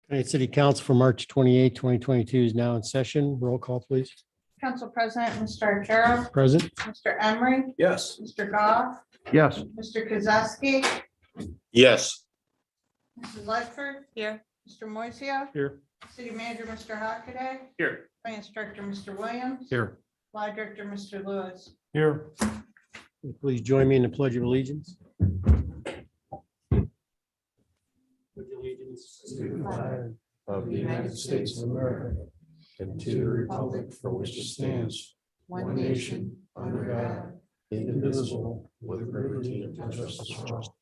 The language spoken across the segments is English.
Connecticut City Council for March 28, 2022 is now in session. Roll call, please. Council President, Mr. Argero, Present. Mr. Emery, Yes. Mr. Goff, Yes. Mr. Kozowski, Yes. Mrs. Lightford. Here. Mr. Moiseo, Here. City Manager, Mr. Hockaday, Here. Finance Director, Mr. Williams, Here. Law Director, Mr. Lewis. Here. Please join me in the Pledge of Allegiance. Pledge allegiance to the flag of the United States of America and to the republic for which it stands, one nation, under God, indivisible, with liberty and justice for all.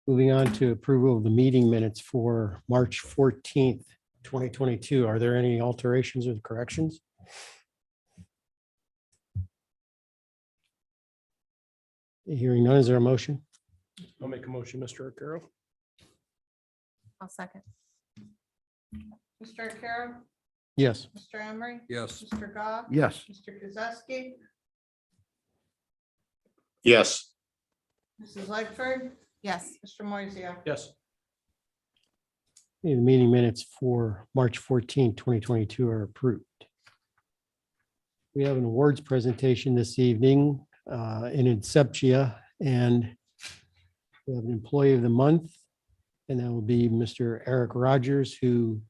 Moving on to approval of the meeting minutes for March 14th, 2022. Are there any alterations or corrections? Hearing none, is there a motion? I'll make a motion, Mr. Arcaro. I'll second. Mr. Argero, Yes. Mr. Emery, Yes. Mr. Goff, Yes. Mr. Kozowski, Yes. Mrs. Lightford, Yes. Mr. Moiseo. Yes. The meeting minutes for March 14th, 2022 are approved. We have an awards presentation this evening in Inceptia, and we have an Employee of the Month, and that will be Mr. Eric Rogers, who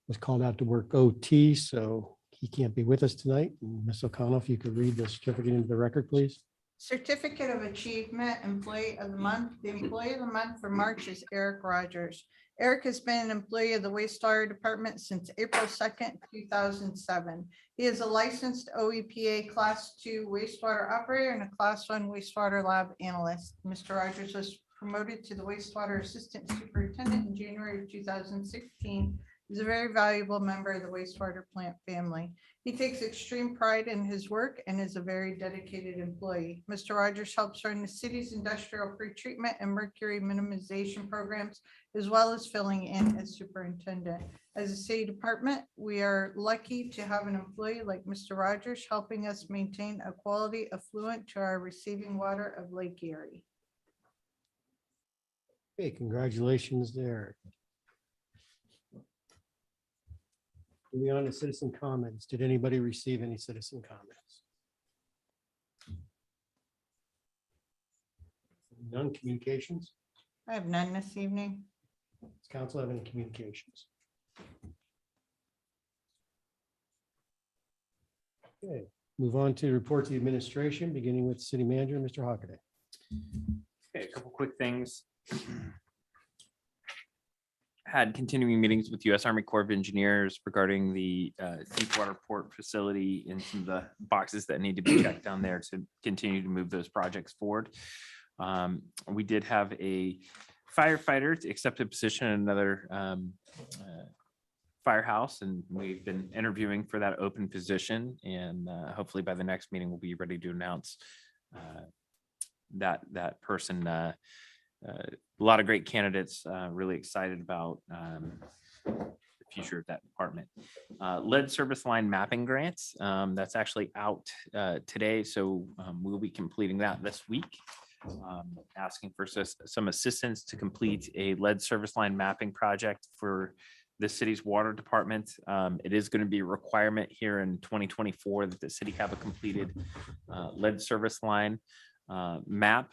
was called out to work OT, so he can't be with us tonight. Ms. O'Connell, if you could read the certificate into the record, please. Certificate of Achievement, Employee of the Month. The Employee of the Month for March is Eric Rogers. Eric has been an employee of the wastewater department since April 2nd, 2007. He is a licensed OEPA Class 2 wastewater operator and a Class 1 wastewater lab analyst. Mr. Rogers was promoted to the wastewater assistant superintendent in January of 2016. He's a very valuable member of the wastewater plant family. He takes extreme pride in his work and is a very dedicated employee. Mr. Rogers helps run the city's industrial pretreatment and mercury minimization programs, as well as filling in as superintendent. As a city department, we are lucky to have an employee like Mr. Rogers helping us maintain a quality affluent to our receiving water of Lake Erie. Okay, congratulations there. Moving on to citizen comments. Did anybody receive any citizen comments? None communications? I have none this evening. Does council have any communications? Okay, move on to reports of the administration, beginning with city manager, Mr. Hockaday. Okay, a couple quick things. Had continuing meetings with U.S. Army Corps of Engineers regarding the Deepwater Port facility and some of the boxes that need to be checked down there to continue to move those projects forward. We did have a firefighter to accept a position in another firehouse, and we've been interviewing for that open position. And hopefully by the next meeting, we'll be ready to announce that person. A lot of great candidates, really excited about the future of that department. Lead service line mapping grants, that's actually out today. So we'll be completing that this week. Asking for some assistance to complete a lead service line mapping project for the city's water department. It is going to be a requirement here in 2024 that the city have a completed lead service line map.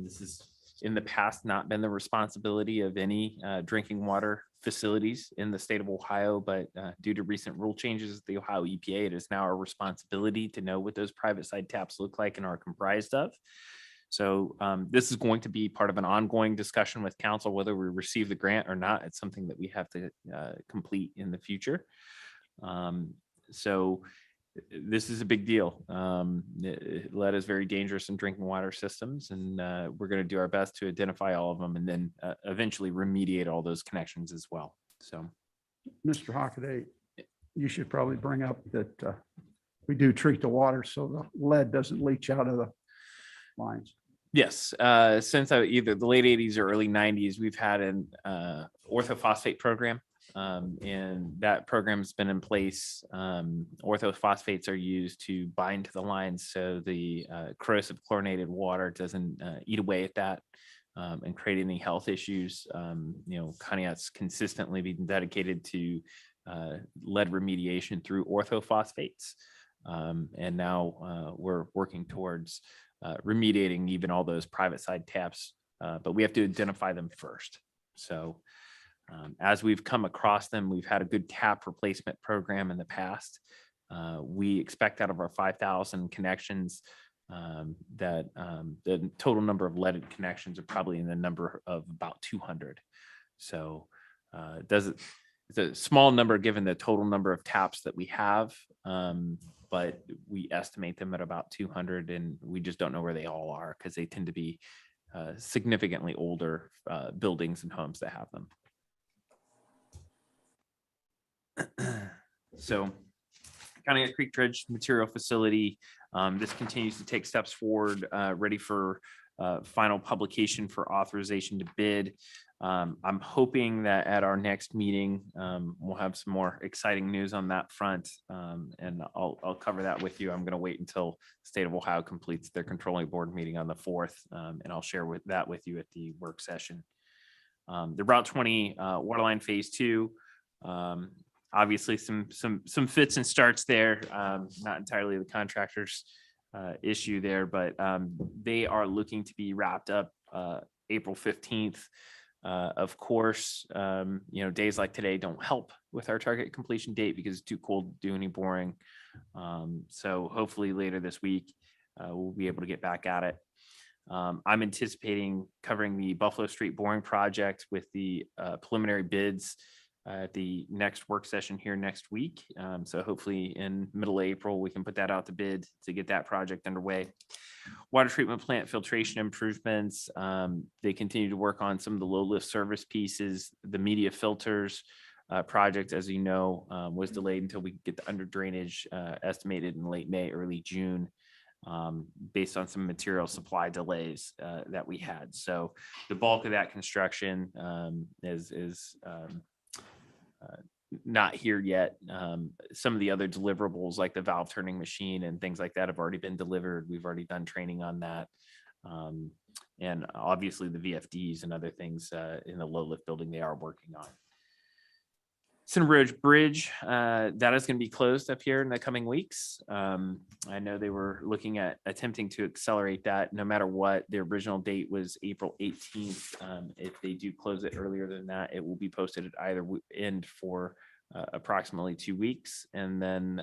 This is in the past not been the responsibility of any drinking water facilities in the state of Ohio, but due to recent rule changes, the Ohio EPA, it is now our responsibility to know what those private side taps look like and are comprised of. So this is going to be part of an ongoing discussion with council, whether we receive the grant or not. It's something that we have to complete in the future. So this is a big deal. Lead is very dangerous in drinking water systems, and we're going to do our best to identify all of them and then eventually remediate all those connections as well. So, Mr. Hockaday, you should probably bring up that we do treat the water so the lead doesn't leach out of the lines. yes, since either the late 80s or early 90s, we've had an orthophosphate program And that program's been in place. Orthophosphates are used to bind to the lines so the corrosive chlorinated water doesn't eat away at that and create any health issues. Conneaut's consistently been dedicated to lead remediation through orthophosphates. And now we're working towards remediating even all those private side taps, but we have to identify them first. So as we've come across them, we've had a good tap replacement program in the past. We expect out of our 5,000 connections that the total number of leaded connections are probably in the number of about 200. So it's a small number given the total number of taps that we have, but we estimate them at about 200, and we just don't know where they all are because they tend to be significantly older buildings and homes that have them. So Conneaut Creek Dredge Material Facility, this continues to take steps forward, ready for final publication for authorization to bid. I'm hoping that at our next meeting, we'll have some more exciting news on that front, and I'll cover that with you. I'm going to wait until the state of Ohio completes their controlling board meeting on the 4th, and I'll share that with you at the work session. The Route 20 Waterline Phase 2, obviously some fits and starts there, not entirely the contractor's issue there, but they are looking to be wrapped up April 15th. Of course, days like today don't help with our target completion date because it's too cold to do any boring. So hopefully later this week, we'll be able to get back at it. I'm anticipating covering the Buffalo Street boring project with the preliminary bids at the next work session here next week. So hopefully in middle of April, we can put that out to bid to get that project underway. Water treatment plant filtration improvements. They continue to work on some of the low lift service pieces. The media filters project, as you know, was delayed until we get the under drainage estimated in late May, early June, based on some material supply delays that we had. So the bulk of that construction is not here yet. Some of the other deliverables like the valve turning machine and things like that have already been delivered. We've already done training on that. And obviously the VFDs and other things in the low lift building they are working on. Center Ridge Bridge, that is going to be closed up here in the coming weeks. I know they were looking at attempting to accelerate that. No matter what, their original date was April 18th. If they do close it earlier than that, it will be posted at either end for approximately 2 weeks. And then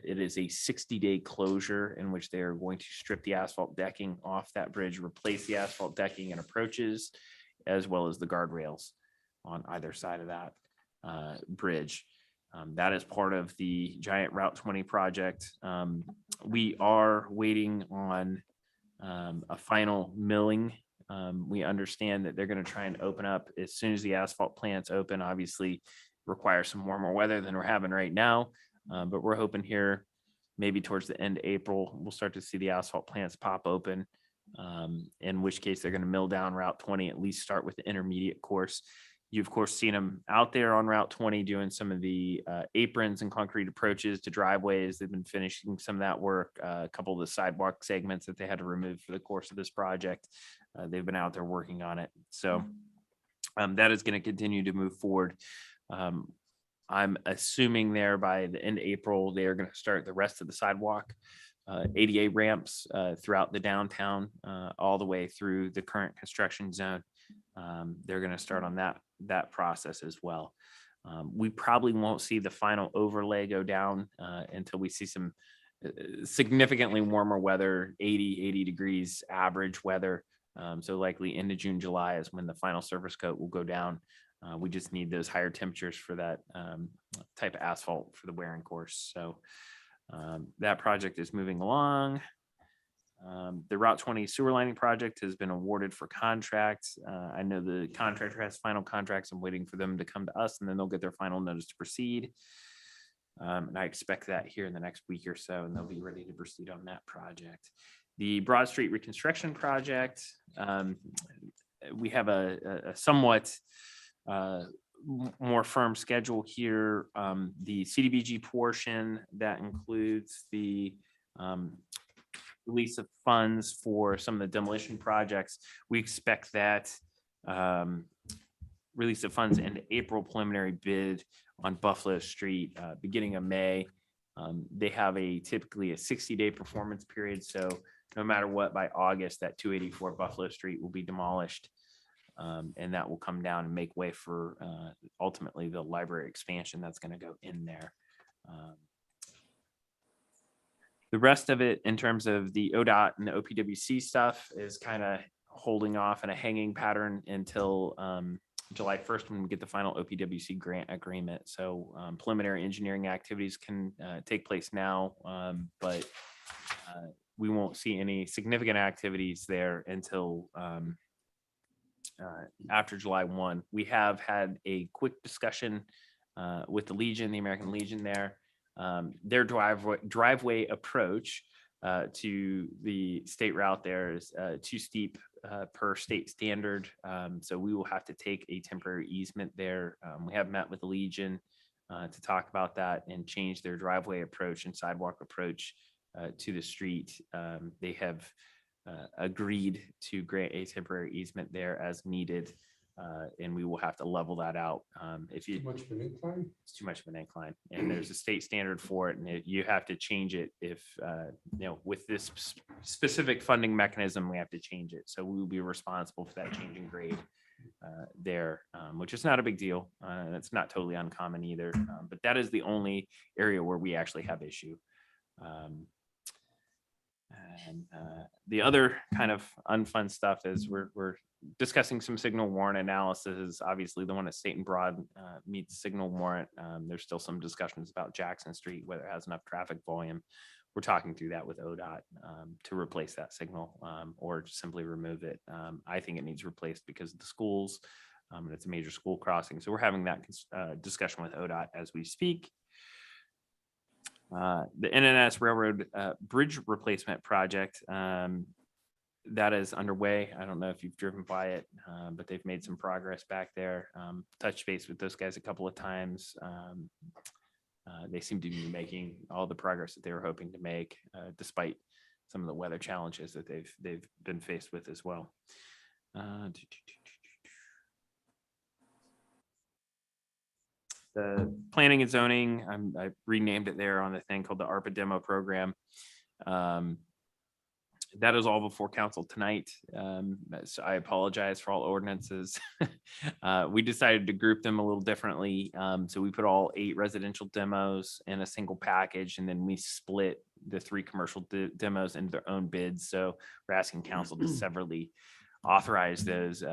it is a 60-day closure in which they are going to strip the asphalt decking off that bridge, replace the asphalt decking and approaches, as well as the guardrails on either side of that bridge. That is part of the giant Route 20 project. We are waiting on a final milling. We understand that they're going to try and open up as soon as the asphalt plants open. Obviously requires some warmer weather than we're having right now, but we're hoping here maybe towards the end of April, we'll start to see the asphalt plants pop open, in which case they're going to mill down Route 20, at least start with the intermediate course. You've, of course, seen them out there on Route 20 doing some of the aprons and concrete approaches to driveways. They've been finishing some of that work. A couple of the sidewalk segments that they had to remove for the course of this project. They've been out there working on it. So that is going to continue to move forward. I'm assuming there by the end of April, they are going to start the rest of the sidewalk, ADA ramps throughout the downtown, all the way through the current construction zone. They're going to start on that process as well. We probably won't see the final overlay go down until we see some significantly warmer weather, 80 degrees average weather. So likely into June, July is when the final surface coat will go down. We just need those higher temperatures for that type of asphalt for the wearing course. So that project is moving along. The Route 20 sewer lining project has been awarded for contracts. I know the contractor has final contracts. I'm waiting for them to come to us and then they'll get their final notice to proceed. And I expect that here in the next week or so, and they'll be ready to proceed on that project. The Broad Street reconstruction project, we have a somewhat more firm schedule here. The CDBG portion that includes the release of funds for some of the demolition projects. We expect that release of funds in April, preliminary bid on Buffalo Street, beginning of May. They have typically a 60-day performance period. So no matter what, by August, that 284 Buffalo Street will be demolished. And that will come down and make way for ultimately the library expansion that's going to go in there. The rest of it, in terms of the ODOT and the OPWC stuff, is kind of holding off in a hanging pattern until July 1st when we get the final OPWC grant agreement. So preliminary engineering activities can take place now, but we won't see any significant activities there until after July 1. We have had a quick discussion with the Legion, the American Legion there. Their driveway approach to the state route there is too steep per state standard. So we will have to take a temporary easement there. We have met with the Legion to talk about that and change their driveway approach and sidewalk approach to the street. They have agreed to grant a temporary easement there as needed. And we will have to level that out. If you, Much of an incline? it's too much of an incline, and there's a state standard for it, and you have to change it if, with this specific funding mechanism, we have to change it. So we will be responsible for that change in grade there, which is not a big deal. And it's not totally uncommon either. But that is the only area where we actually have issue. And the other kind of unfun stuff is we're discussing some signal warrant analysis. Obviously, the one at State and Broad meets signal warrant. There's still some discussions about Jackson Street, whether it has enough traffic volume. We're talking through that with ODOT to replace that signal or just simply remove it. I think it needs replaced because of the schools. And it's a major school crossing. So we're having that discussion with ODOT as we speak. The NNS Railroad Bridge Replacement Project that is underway. I don't know if you've driven by it, but they've made some progress back there. Touched base with those guys a couple of times. They seem to be making all the progress that they were hoping to make, despite some of the weather challenges that they've been faced with as well. The planning and zoning, I renamed it there on the thing called the ARPA demo program. That is all before council tonight. So I apologize for all ordinances. We decided to group them a little differently. So we put all 8 residential demos in a single package, and then we split the 3 commercial demos into their own bids. So we're asking council to severally authorize those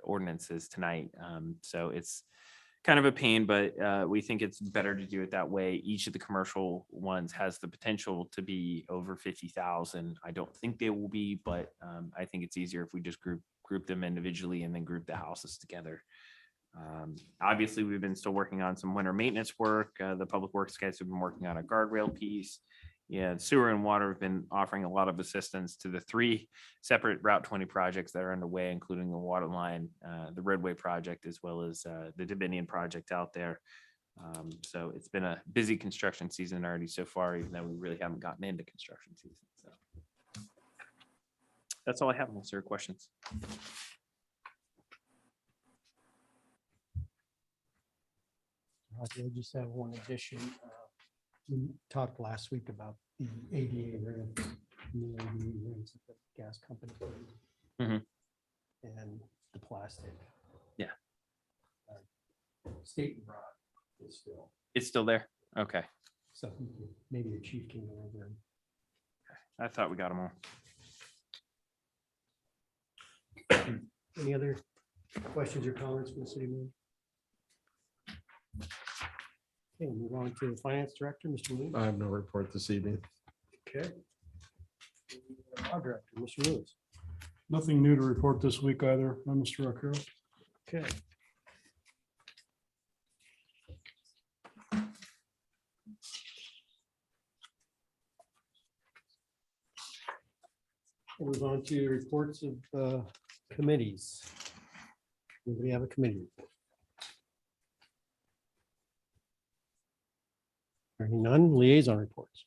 ordinances tonight. So it's kind of a pain, but we think it's better to do it that way. Each of the commercial ones has the potential to be over 50,000. I don't think they will be, but I think it's easier if we just group them individually and then group the houses together. Obviously, we've been still working on some winter maintenance work. The public works guys have been working on a guardrail piece. Yeah, sewer and water have been offering a lot of assistance to the 3 separate Route 20 projects that are underway, including the water line, the roadway project, as well as the Dominion project out there. So it's been a busy construction season already so far, even though we really haven't gotten into construction season. So that's all I have. Unless there are questions. I just have one addition. We talked last week about the ADA ramp, new ADA ramps at the gas company. Mhm. And the plastic. Yeah. State and Broad is still, It's still there. Okay. so maybe the chief can go over and I thought we got them all. any other questions or comments from the city manager? Okay, move on to the finance director, Mr. Lewis. I have no report this evening. Okay. Our director, Mr. Lewis. Nothing new to report this week either, Mr. Arcaro. Okay. We'll move on to reports of committees. Anybody have a committee report? Hearing none, liaison reports.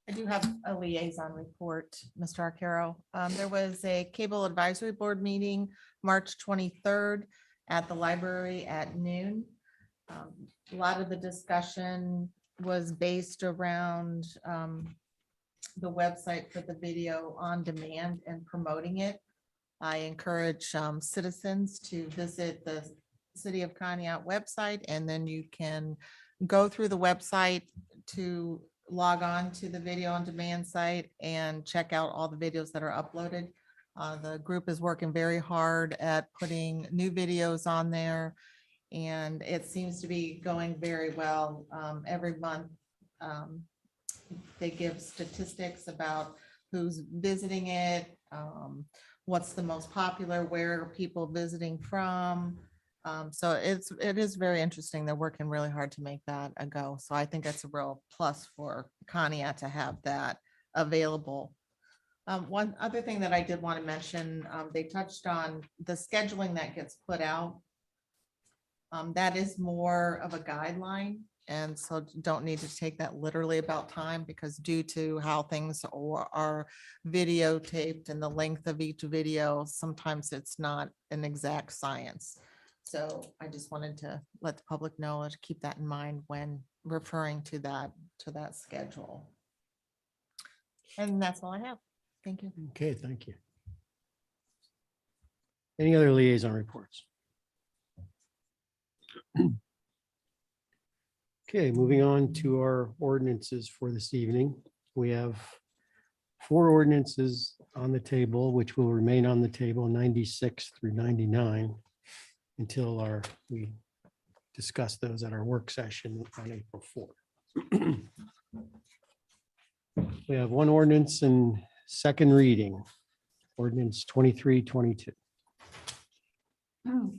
I do have a liaison report, Mr. Arcaro. There was a cable advisory board meeting, March 23rd at the library at noon. A lot of the discussion was based around the website for the video on demand and promoting it. I encourage citizens to visit the City of Conneaut website, and then you can go through the website to log on to the video on demand site and check out all the videos that are uploaded. The group is working very hard at putting new videos on there, and it seems to be going very well. Every month, they give statistics about who's visiting it, what's the most popular, where are people visiting from. So it is very interesting. They're working really hard to make that a go. So I think that's a real plus for Conneaut to have that available. One other thing that I did want to mention, they touched on the scheduling that gets put out. That is more of a guideline, and so don't need to take that literally about time, because due to how things are videotaped and the length of each video, sometimes it's not an exact science. So I just wanted to let the public know to keep that in mind when referring to that schedule. And that's all I have. Thank you. Okay, thank you. Any other liaison reports? Okay, moving on to our ordinances for this evening. We have 4 ordinances on the table, which will remain on the table 96 through 99 until we discuss those at our work session on April 4th. We have 1 ordinance in second reading, ordinance 2322.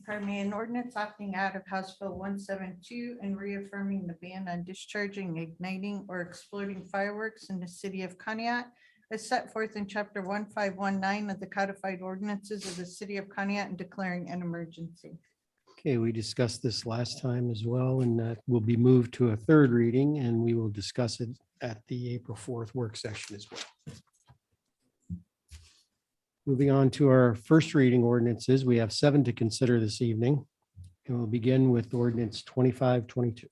Pardon me, an ordinance opting out of House Bill 172 and reaffirming the ban on discharging, igniting, or exploding fireworks in the city of Conneaut as set forth in chapter 1519 of the codified ordinances of the city of Conneaut and declaring an emergency. Okay, we discussed this last time as well, and that will be moved to a third reading, and we will discuss it at the April 4th work session as well. Moving on to our first reading ordinances, we have 7 to consider this evening, and we'll begin with ordinance 2522.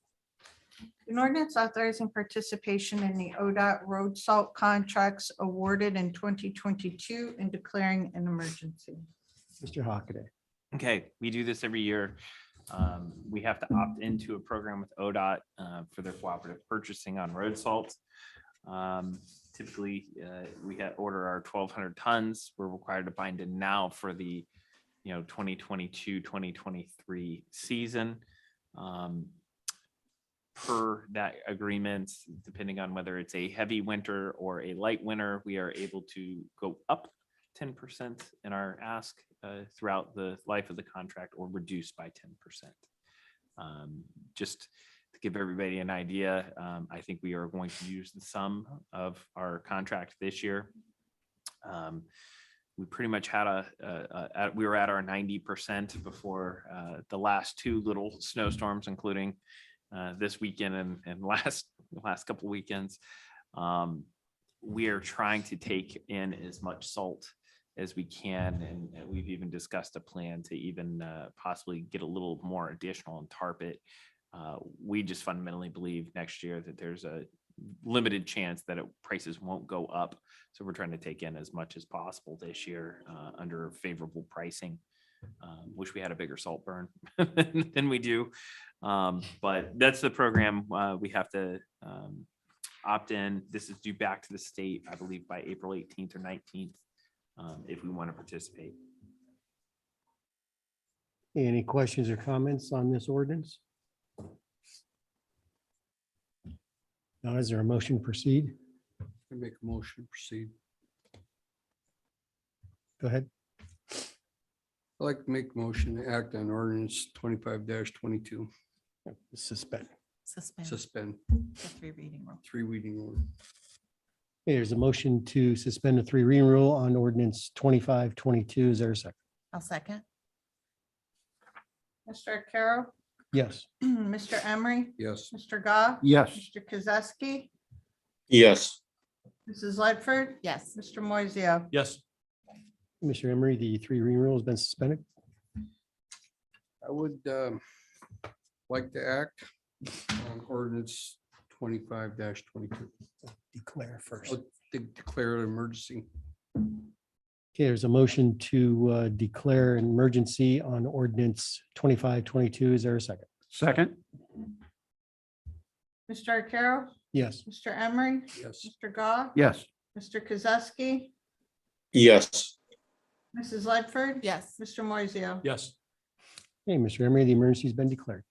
An ordinance authorizing participation in the ODOT road salt contracts awarded in 2022 and declaring an emergency. Mr. Hockaday. Okay, we do this every year. We have to opt into a program with ODOT for their cooperative purchasing on road salt. Typically, we order our 1,200 tons. We're required to bind in now for the 2022, 2023 season. Per that agreement, depending on whether it's a heavy winter or a light winter, we are able to go up 10% in our ask throughout the life of the contract, or reduce by 10%. Just to give everybody an idea, I think we are going to use the sum of our contract this year. We pretty much had we were at our 90% before the last 2 little snowstorms, including this weekend and last couple weekends. We are trying to take in as much salt as we can, and we've even discussed a plan to even possibly get a little more additional and tarp it. We just fundamentally believe next year that there's a limited chance that prices won't go up, so we're trying to take in as much as possible this year under favorable pricing. Wish we had a bigger salt burn than we do, but that's the program. We have to opt in. This is due back to the state, I believe, by April 18th or 19th, if we want to participate. Any questions or comments on this ordinance? Now, is there a motion to proceed? I make a motion to proceed. Go ahead. I'd like to make a motion to act on ordinance 25-22, Suspend. suspend The 3 reading rule. 3 reading order. Okay, there's a motion to suspend the 3 reading rule on ordinance 2522. Is there a second? I'll second. Mr. Arcaro, Yes. Mr. Emery, Yes. Mr. Goff, Yes. Mr. Kozowski, Yes. Mrs. Ledford, Yes. Mr. Moiseo. Yes. Mr. Emery, the three reading rule has been suspended. I would like to act on ordinance 25-22. Declare first. Declare an emergency. Okay, there's a motion to declare an emergency on ordinance 2522. Is there a second? Second. Mr. Arcaro, Yes. Mr. Emery, Yes. Mr. Goff, Yes. Mr. Kozowski, Yes. Mrs. Ledford. Yes. Mr. Moiseo. Yes. Hey, Mr. Emery, the emergency has been declared.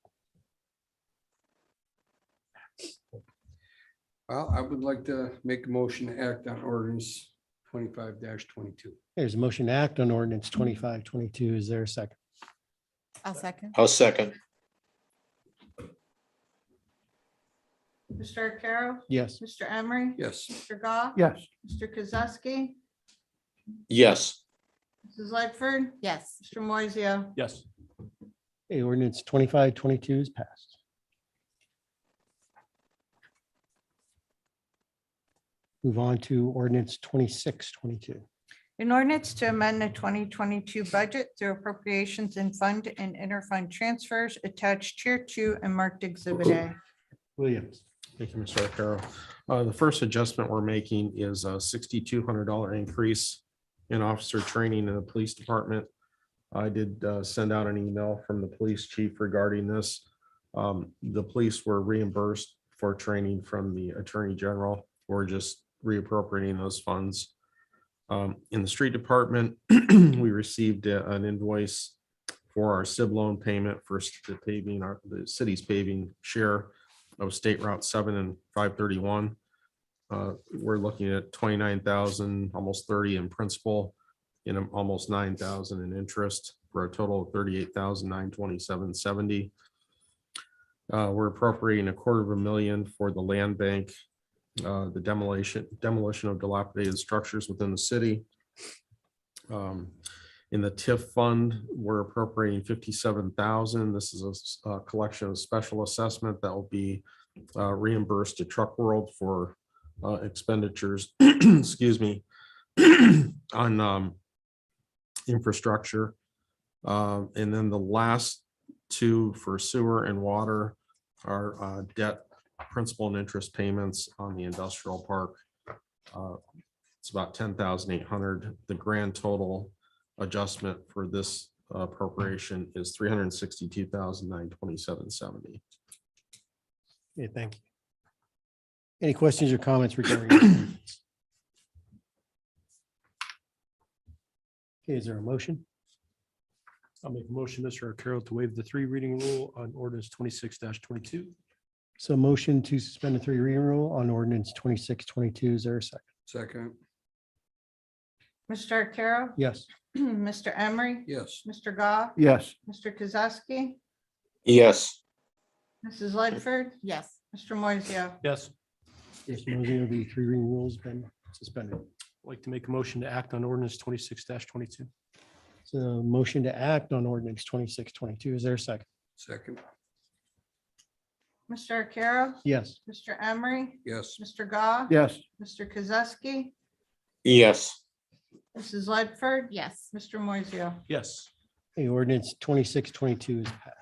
Well, I would like to make a motion to act on ordinance 25-22. There's a motion to act on ordinance 2522. Is there a second? I'll second. I'll second. Mr. Arcaro, Yes. Mr. Emery, Yes. Mr. Goff, Yes. Mr. Kozowski, Yes. Mrs. Ledford, Yes. Mr. Moiseo. Yes. Okay, ordinance 2522 is passed. Move on to ordinance 2622. An ordinance to amend the 2022 budget through appropriations in fund and interfund transfers attached here to and marked Exhibit A. Williams. Thank you, Mr. Arcaro. The first adjustment we're making is a $6,200 increase in officer training in the police department. I did send out an email from the police chief regarding this. The police were reimbursed for training from the attorney general. We're just reappropriating those funds. In the street department, we received an invoice for our SIB loan payment for the paving, the city's paving share of State Route 7 and 531. We're looking at 29,000, almost 30 in principal, and almost 9,000 in interest, for a total of 38,927.70. We're appropriating $250,000 for the land bank, the demolition of dilapidated structures within the city. In the TIF fund, we're appropriating $57,000. This is a collection of special assessment that will be reimbursed to Truck World for expenditures, excuse me, on infrastructure. And then the last two for sewer and water are debt principal and interest payments on the industrial park. It's about 10,800. The grand total adjustment for this appropriation is 362,927.70. Okay, thank you. Any questions or comments regarding? this ordinance? Okay, is there a motion? I'll make a motion, Mr. Arcaro, to waive the three reading rule on ordinance 26-22. So motion to suspend the three reading rule on ordinance 2622. Is there a second? Second. Mr. Arcaro, Yes. Mr. Emery, Yes. Mr. Goff, Yes. Mr. Kozowski, Yes. Mrs. Ledford, Yes. Mr. Moiseo. Yes. Yes, Mosey, the three reading rule has been suspended. I'd like to make a motion to act on ordinance 26-22. So motion to act on ordinance 2622. Is there a second? Second. Mr. Arcaro, Yes. Mr. Emery, Yes. Mr. Goff, Yes. Mr. Kozowski, Yes. Mrs. Ledford, Yes. Mr. Moiseo. Yes. The ordinance 2622 is passed.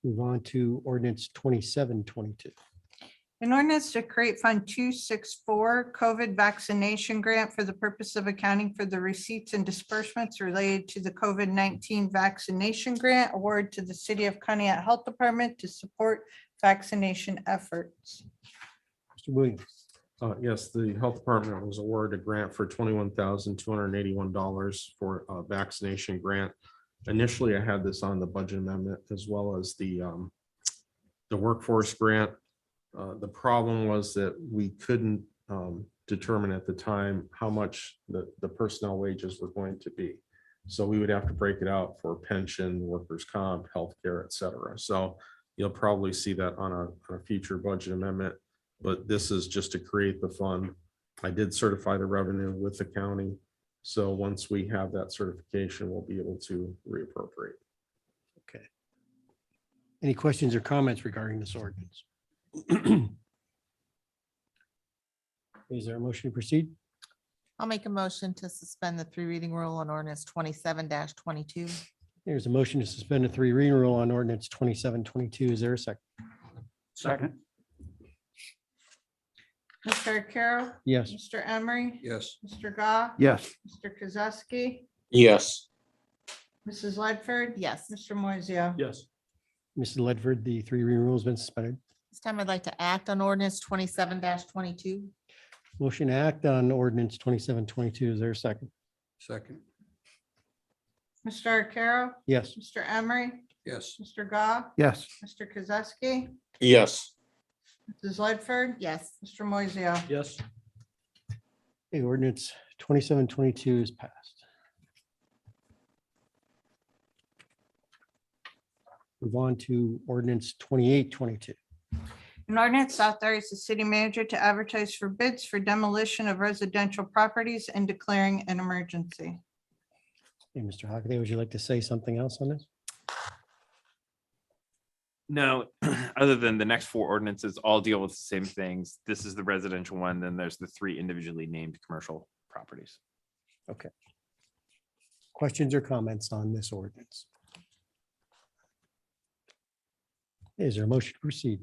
Move on to ordinance 2722. An ordinance to create Fund 264 COVID vaccination grant for the purpose of accounting for the receipts and disbursements related to the COVID-19 vaccination grant award to the City of Conneaut Health Department to support vaccination efforts. Mr. Williams. Yes, the health department was awarded a grant for $21,281 for a vaccination grant. Initially, I had this on the budget amendment as well as the workforce grant. The problem was that we couldn't determine at the time how much the personnel wages were going to be. So we would have to break it out for pension, workers' comp, healthcare, et cetera. So you'll probably see that on a future budget amendment, but this is just to create the fund. I did certify the revenue with the county. So once we have that certification, we'll be able to reappropriate. Okay. Any questions or comments regarding this ordinance? Is there a motion to proceed? I'll make a motion to suspend the 3 reading rule on ordinance 27-22. There's a motion to suspend the 3 reading rule on ordinance 2722. Is there a second? Second. Mr. Arcaro? Yes. Mr. Emery? Yes. Mr. Goff? Yes. Mr. Kozowski? Yes. Mrs. Ledford? Yes. Mr. Moiseo? Yes. Mrs. Ledford, the 3 reading rule has been suspended. This time I'd like to act on ordinance 27-22. Motion to act on ordinance 2722. Is there a second? Second. Mr. Arcaro? Yes. Mr. Emery? Yes. Mr. Goff? Yes. Mr. Kozowski? Yes. Mrs. Ledford? Yes. Mr. Moiseo? Yes. Okay, ordinance 2722 is passed. Move on to ordinance 2822. An ordinance authorizes the city manager to advertise for bids for demolition of residential properties and declaring an emergency. Hey, Mr. Hockaday, would you like to say something else on this? No, other than the next 4 ordinances all deal with the same things. This is the residential one, then there's the 3 individually named commercial properties. Questions or comments on this ordinance? Is there a motion to proceed?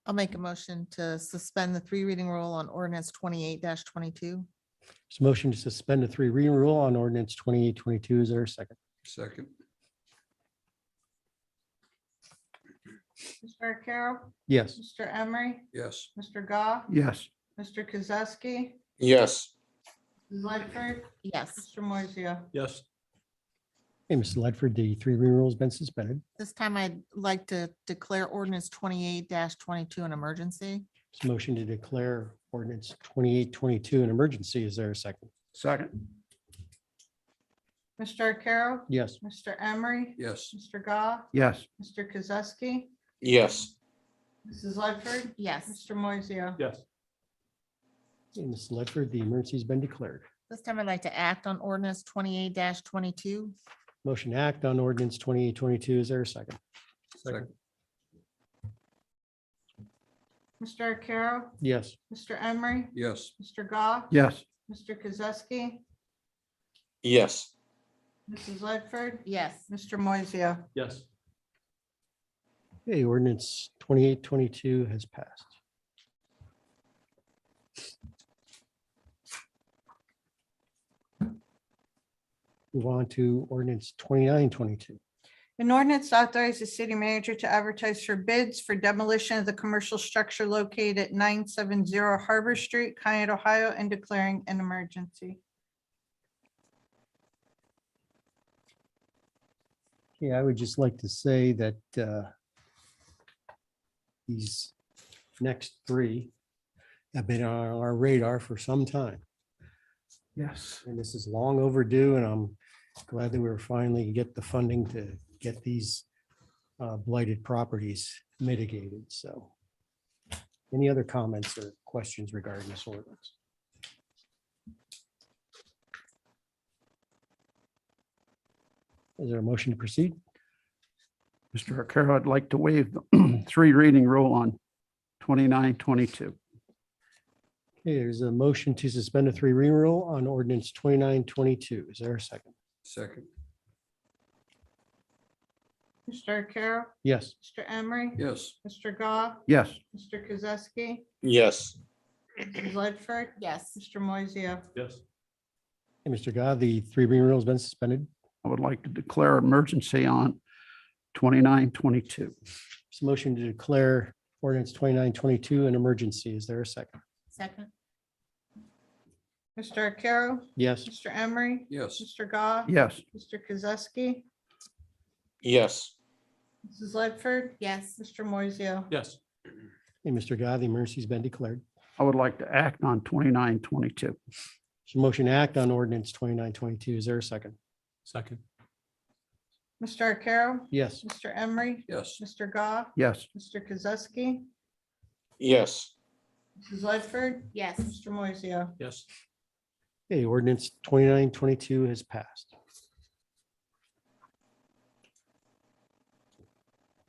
I'll make a motion to suspend the 3 reading rule on ordinance 28-22. There's a motion to suspend the 3 reading rule on ordinance 2822. Is there a second? Second. Mr. Arcaro? Yes. Mr. Emery? Yes. Mr. Goff? Yes. Mr. Kozowski? Yes. Mrs. Ledford? Yes. Mr. Moiseo? Yes. Hey, Mr. Ledford, the 3 reading rule has been suspended. This time I'd like to declare ordinance 28-22 an emergency. There's a motion to declare ordinance 2822 an emergency. Is there a second? Second. Mr. Arcaro? Yes. Mr. Emery? Yes. Mr. Goff? Yes. Mr. Kozowski? Yes. Mrs. Ledford? Yes. Mr. Moiseo? Yes. Hey, Ms. Ledford, the emergency has been declared. This time I'd like to act on ordinance 28-22. Motion to act on ordinance 2822. Is there a second? Second. Mr. Arcaro? Yes. Mr. Emery? Yes. Mr. Goff? Yes. Mr. Kozowski? Yes. Mrs. Ledford? Yes. Mr. Moiseo? Yes. Okay, ordinance 2822 has passed. Move on to ordinance 2922. An ordinance authorizes the city manager to advertise for bids for demolition of the commercial structure located at 970 Harbor Street, Kyoto, Ohio, and declaring an emergency. Yeah, I would just like to say that these next 3 have been on our radar for some time. Yes. And this is long overdue, and I'm glad that we were finally get the funding to get these blighted properties mitigated. So any other comments or questions regarding this ordinance? Is there a motion to proceed? Mr. Arcaro, I'd like to waive the 3 reading rule on 2922. Okay, there's a motion to suspend the 3 reading rule on ordinance 2922. Is there a second? Second. Mr. Arcaro? Yes. Mr. Emery? Yes. Mr. Goff? Yes. Mr. Kozowski? Yes. Mrs. Ledford? Yes. Mr. Moiseo? Yes. Hey, Mr. God, the 3 reading rule has been suspended. I would like to declare emergency on 2922. There's a motion to declare ordinance 2922 an emergency. Is there a second? Second. Mr. Arcaro? Yes. Mr. Emery? Yes. Mr. Goff? Yes. Mr. Kozowski? Yes. Mrs. Ledford? Yes. Mr. Moiseo? Yes. Hey, Mr. God, the emergency's been declared. I would like to act on 2922. There's a motion to act on ordinance 2922. Is there a second? Second. Mr. Arcaro? Yes. Mr. Emery? Yes. Mr. Goff? Yes. Mr. Kozowski? Yes. Mrs. Ledford? Yes. Mr. Moiseo? Yes. Okay, ordinance 2922 has passed.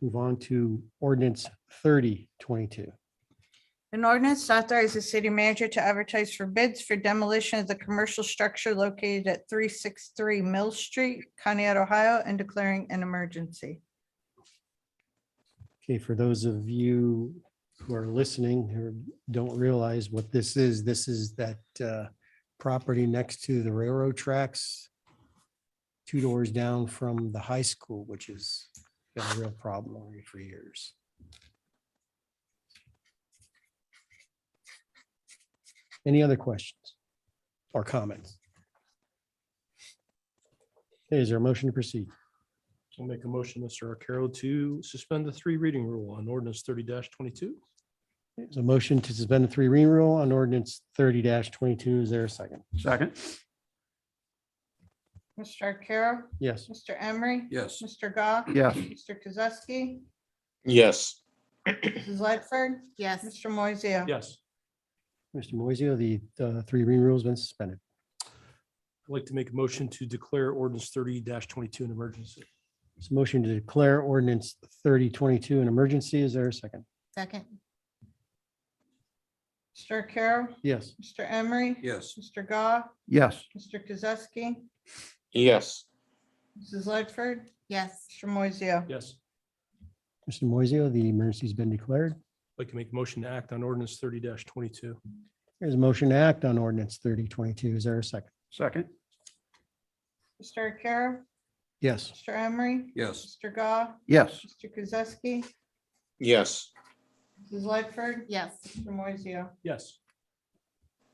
Move on to ordinance 3022. An ordinance to authorize the city manager to advertise for bids for demolition of the commercial structure located at 363 Mill Street, Conneaut, Ohio, and declaring an emergency. Okay, for those of you who are listening who don't realize what this is that property next to the railroad tracks, 2 doors down from the high school, which has been a real problem already for years. Any other questions or comments? Okay, is there a motion to proceed? I'll make a motion, Mr. Arcaro, to suspend the 3 reading rule on ordinance 30-22. There's a motion to suspend the 3 reading rule on ordinance 30-22. Is there a second? Second. Mr. Arcaro? Yes. Mr. Emery? Yes. Mr. Goff? Yes. Mr. Kozowski? Yes. Mrs. Ledford? Yes. Mr. Moiseo? Yes. Mr. Moiseo, the 3 reading rule has been suspended. I'd like to make a motion to declare ordinance 30-22 an emergency. There's a motion to declare ordinance 3022 an emergency. Is there a second? Second. Mr. Arcaro? Yes. Mr. Emery? Yes. Mr. Goff? Yes. Mr. Kozowski? Yes. Mrs. Ledford? Yes. Mr. Moiseo? Yes. Mr. Moiseo, the emergency's been declared. I'd like to make a motion to act on ordinance 30-22. There's a motion to act on ordinance 3022. Is there a second? Second. Mr. Arcaro? Yes. Mr. Emery? Yes. Mr. Goff? Yes. Mr. Kozowski? Yes. Mrs. Ledford? Yes. Mr. Moiseo? Yes.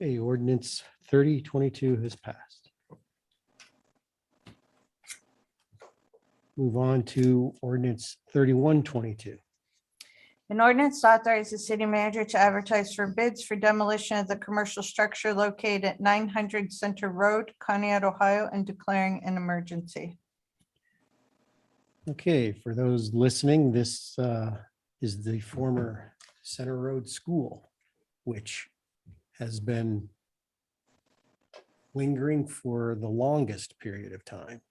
Okay, ordinance 3022 has passed. Move on to ordinance 3122. An ordinance to authorize the city manager to advertise for bids for demolition of the commercial structure located at 900 Center Road, Conneaut, Ohio, and declaring an emergency. Okay, for those listening, this is the former Center Road School, which has been lingering for the longest period of time.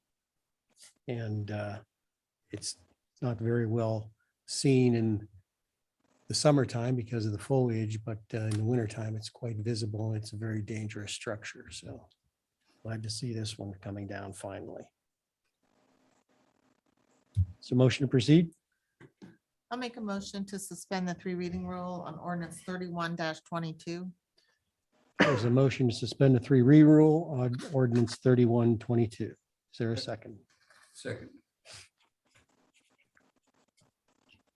And it's not very well seen in the summertime because of the foliage, but in the wintertime, it's quite visible. and It's a very dangerous structure. So glad to see this one coming down finally. So motion to proceed? I'll make a motion to suspend the 3 reading rule on ordinance 31-22. There's a motion to suspend the 3 read rule on ordinance 3122. Is there a second? Second.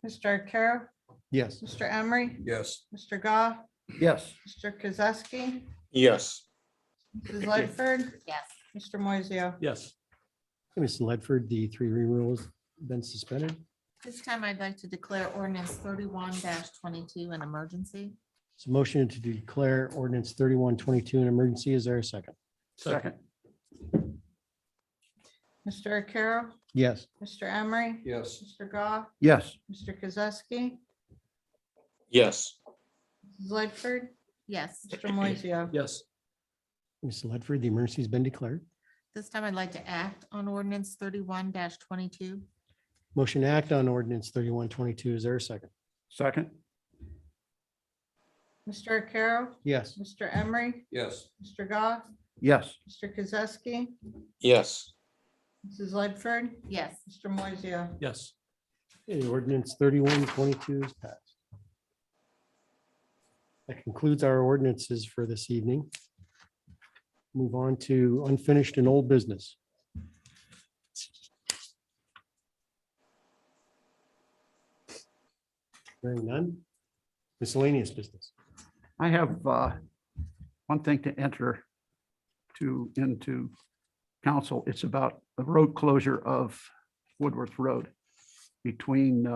Mr. Arcaro? Yes. Mr. Emery? Yes. Mr. Goff? Yes. Mr. Kozowski? Yes. Mrs. Ledford? Yes. Mr. Moiseo? Yes. Ms. Ledford, the 3 read rule has been suspended. This time I'd like to declare ordinance 31-22 an emergency. So motion to declare ordinance 3122 an emergency. Is there a second? Second. Mr. Arcaro? Yes. Mr. Emery? Yes. Mr. Goff? Yes. Mr. Kozowski? Yes. Mrs. Ledford? Yes. Mr. Moiseo? Yes. Ms. Ledford, the emergency has been declared. This time I'd like to act on ordinance 31-22. Motion to act on ordinance 3122. Is there a second? Second. Mr. Arcaro? Yes. Mr. Emery? Yes. Mr. Goff? Yes. Mr. Kozowski? Yes. Mrs. Ledford? Yes. Mr. Moiseo? Yes. Okay, ordinance 3122 is passed. That concludes our ordinances for this evening. Move on to unfinished and old business. Hearing none. Miscellaneous business. I have one thing to enter into council. It's about the road closure of Woodworth Road between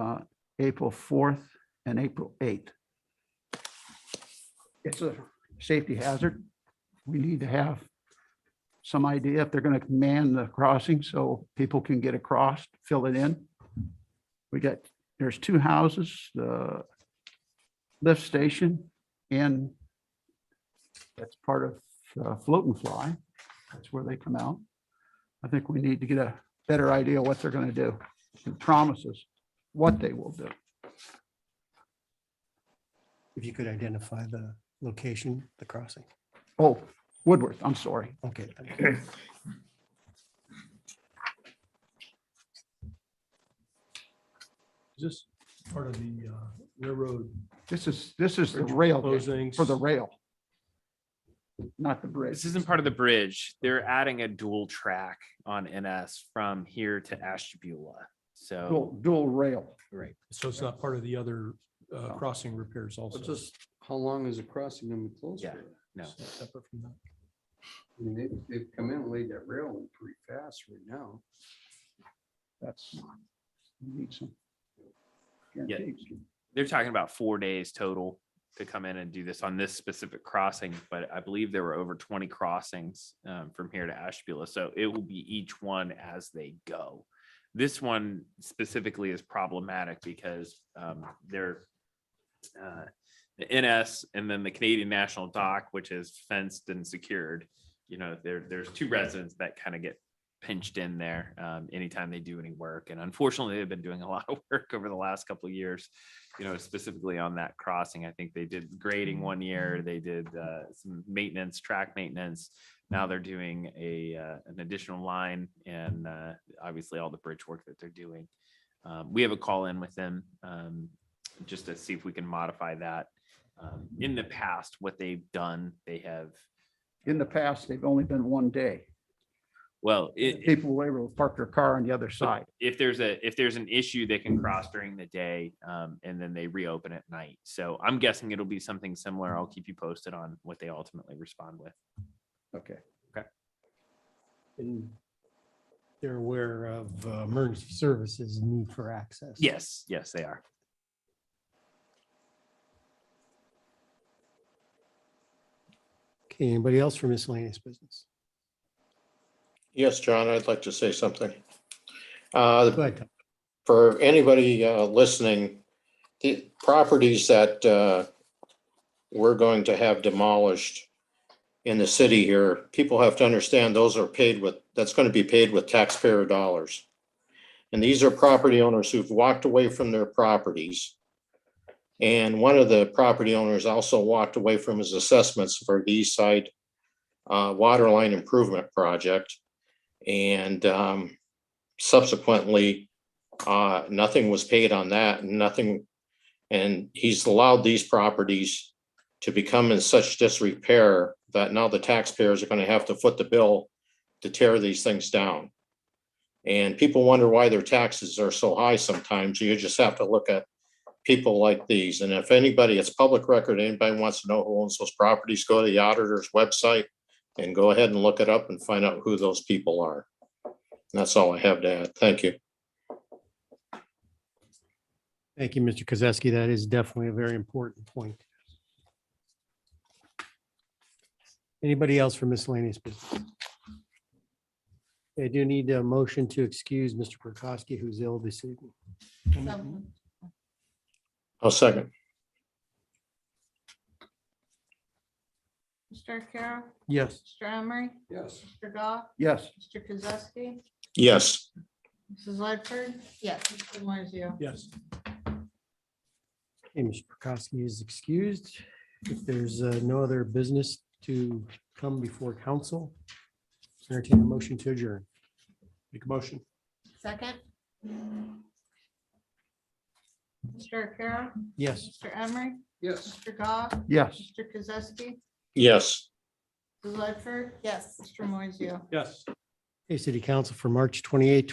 April 4th and April 8th. It's a safety hazard. We need to have some idea if they're going to man the crossing so people can get across, fill it in. There's 2 houses, the lift station, and that's part of Float and Fly. That's where they come out. I think we need to get a better idea what they're going to do and promises what they will do. If you could identify the location, the crossing. Oh, Woodworth, I'm sorry. Okay. thank you. Is this part of the railroad This is the rail gate closings? for the rail. Not the bridge. This isn't part of the bridge. They're adding a dual track on NS from here to Ashtabula. So, Dual rail. right. So it's not part of the other crossing repairs also? Just, how long is the crossing gonna be closed? Yeah. for? No. Separate from that. I mean, they've come in and laid that rail in pretty fast right now. That's. We need some. Yeah. guarantees. They're talking about 4 days total to come in and do this on this specific crossing, but I believe there were over 20 crossings from here to Ashtabula. So it will be each one as they go. This one specifically is problematic because they're the NS and then the Canadian National Dock, which is fenced and secured. You know, there's two residents that kind of get pinched in there anytime they do any work. And unfortunately, they've been doing a lot of work over the last couple of years, you know, specifically on that crossing. I think they did grading one year. They did some maintenance, track maintenance. Now they're doing an additional line and obviously all the bridge work that they're doing. We have a call in with them just to see if we can modify that. In the past, what they've done, they have, In the past, they've only been 1 day. well, People were able to park their car on the other side. if there's an issue, they can cross during the day and then they reopen at night. So I'm guessing it'll be something similar. I'll keep you posted on what they ultimately respond with. Okay. And they're aware of emergency services need for access. Yes, they are. Okay, anybody else for miscellaneous business? Yes, John, I'd like to say something. Go ahead, Tom. For anybody listening, the properties that we're going to have demolished in the city here, people have to understand those are that's going to be paid with taxpayer dollars. And these are property owners who've walked away from their properties. And one of the property owners also walked away from his assessments for the East Side Water Line Improvement Project. And subsequently, nothing was paid on that, and he's allowed these properties to become in such disrepair that now the taxpayers are going to have to foot the bill to tear these things down. And people wonder why their taxes are so high sometimes. You just have to look at people like these. And if anybody, it's public record, anybody wants to know who owns those properties, go to the auditor's website and go ahead and look it up and find out who those people are. And that's all I have to add. Thank you. Thank you, Mr. Kozeski. That is definitely a very important point. Anybody else for miscellaneous business? I do need a motion to excuse Mr. Prokowski, who's ill this evening. I'll second. Mr. Carroll, Yes. Mr. Emery, Yes. Mr. Goff, Yes. Mr. Kozeski, Yes. Mrs. Lightford. Yes. Mr. Moiseo. Yes. Okay, Mr. Prokowski is excused. If there's no other business to come before council, entertain a motion to adjourn. Make a motion. Second? Mr. Carroll, Yes. Mr. Emery, Yes. Mr. Goff, Yes. Mr. Kozeski, Yes. Mrs. Lightford. Yes. Mr. Moiseo. Yes. Hey, City Council for March 28,